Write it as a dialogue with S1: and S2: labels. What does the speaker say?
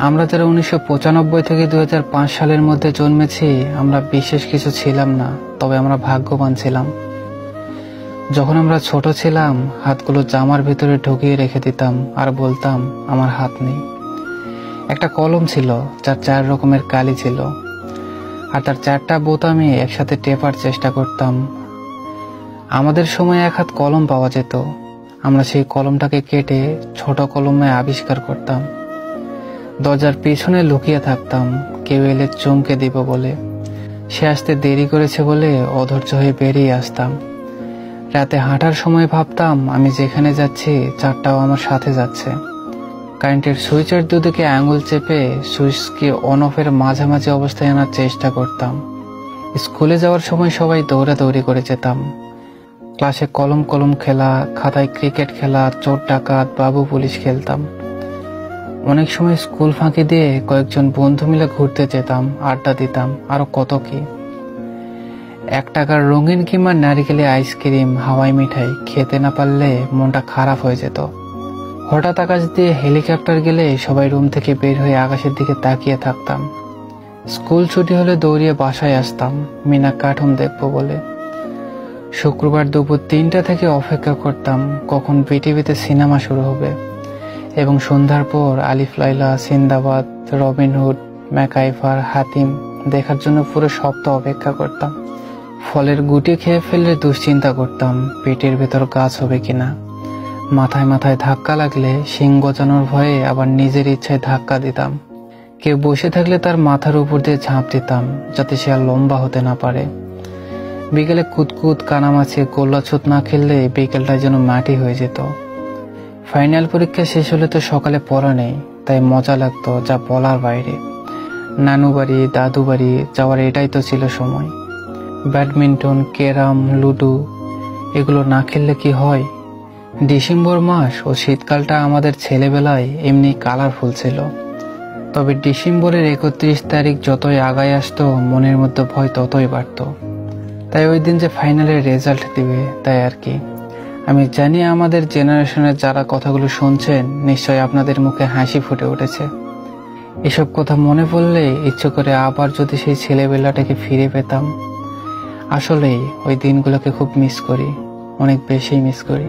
S1: আমরা যারা 1995 থেকে 2005 সালের মধ্যে জন্মেছি, আমরা বিশেষ কিছু ছিলাম না, তবে আমরা ভাগ্যবান ছিলাম। যখন আমরা ছোট ছিলাম, হাতগুলো জামার ভিতরে ঢুকিয়ে রেখে দিতাম আর বলতাম আমার হাত নেই। একটা কলম ছিল যার 4 রকমের কালি ছিল, আর তার 4টা বোতামে একসাথে টেপার চেষ্টা করতাম। আমাদের সময় এক হাত কলম পাওয়া যেত, আমরা সেই কলমটাকে কেটে ছোট কলমে আবিষ্কার করতাম। দরজার পিছনে লুকিয়ে থাকতাম, কেউ এলে চমকে দিব বলে। সে আসতে দেরি করেছে বলে অধৈর্য হয়ে বেরিয়ে আসতাম। রাতে হাঁটার সময় ভাবতাম আমি যেখানে যাচ্ছি 4টাও আমার সাথে যাচ্ছে। কারেন্টের সুইচের দুদিকে আঙুল চেপে সুইচকে অন অফের মাঝামাঝি অবস্থায় আনার চেষ্টা করতাম। স্কুলে যাওয়ার সময় সবাই দৌড়াদৌড়ি করে যেতাম। ক্লাসে কলম কলম খেলা, খাতায় ক্রিকেট খেলা, চোর ডাকাত, বাবু পুলিশ খেলতাম। অনেক সময় স্কুল ফাঁকি দিয়ে কয়েকজন বন্ধু মিলে ঘুরতে যেতাম, আড্ডা দিতাম, আরো কত কি। 1 টাকার রঙিন কিংবা নারিকেলে আইসক্রিম, হাওয়াই মিঠাই খেতে না পারলে মনটা খারাপ হয়ে যেত। হঠাৎ আকাশ দিয়ে হেলিকপ্টার গেলে সবাই রুম থেকে বের হয়ে আকাশের দিকে তাকিয়ে থাকতাম। স্কুল ছুটি হলে দৌড়িয়ে বাসায় আসতাম মিনা কার্টুন দেখবো বলে। শুক্রবার দুপুর 3টা থেকে অপেক্ষা করতাম কখন বিটিভিতে সিনেমা শুরু হবে, এবং সন্ধ্যার পর আলিফ লায়লা, সিন্দাবাদ, রবিনহুড, ম্যাকাইভার, হাতিম দেখার জন্য পুরো সপ্তাহ অপেক্ষা করতাম। ফলের গুটি খেয়ে ফেললে দুশ্চিন্তা করতাম পেটের ভেতর গাছ হবে কিনা। মাথায় মাথায় ধাক্কা লাগলে শিং গজানোর ভয়ে আবার নিজের ইচ্ছায় ধাক্কা দিতাম। কেউ বসে থাকলে তার মাথার উপর দিয়ে ঝাঁপ দিতাম যাতে সে আর লম্বা হতে না পারে। বিকেলে কুতকুত কানামাছি গোল্লাছুত না খেললে বিকেলটা যেন মাটি হয়ে যেত। ফাইনাল পরীক্ষা শেষ হলে তো সকালে পড়া নেই, তাই মজা লাগতো যা বলার বাইরে। নানু বাড়ি, দাদু বাড়ি যাওয়ার এটাই তো ছিল সময়। ব্যাডমিন্টন, ক্যারাম, লুডো এগুলো না খেললে কি হয়। ডিসেম্বর মাস ও শীতকালটা আমাদের ছেলেবেলায় এমনি কালারফুল ছিল। তবে ডিসেম্বরের 31 তারিখ যতই আগায় আসতো, মনের মধ্যে ভয় ততই বাড়তো। তাই ওই দিন যে ফাইনালের রেজাল্ট দিবে তাই আর কি। আমি জানি আমাদের জেনারেশনের যারা কথাগুলো শুনছেন, নিশ্চয়ই আপনাদের মুখে হাসি ফুটে উঠেছে। এসব কথা মনে পড়লে ইচ্ছে করে আবার যদি সেই ছেলেবেলাটাকে ফিরে পেতাম। আসলেই ওই দিনগুলোকে খুব মিস করি, অনেক বেশি মিস করি।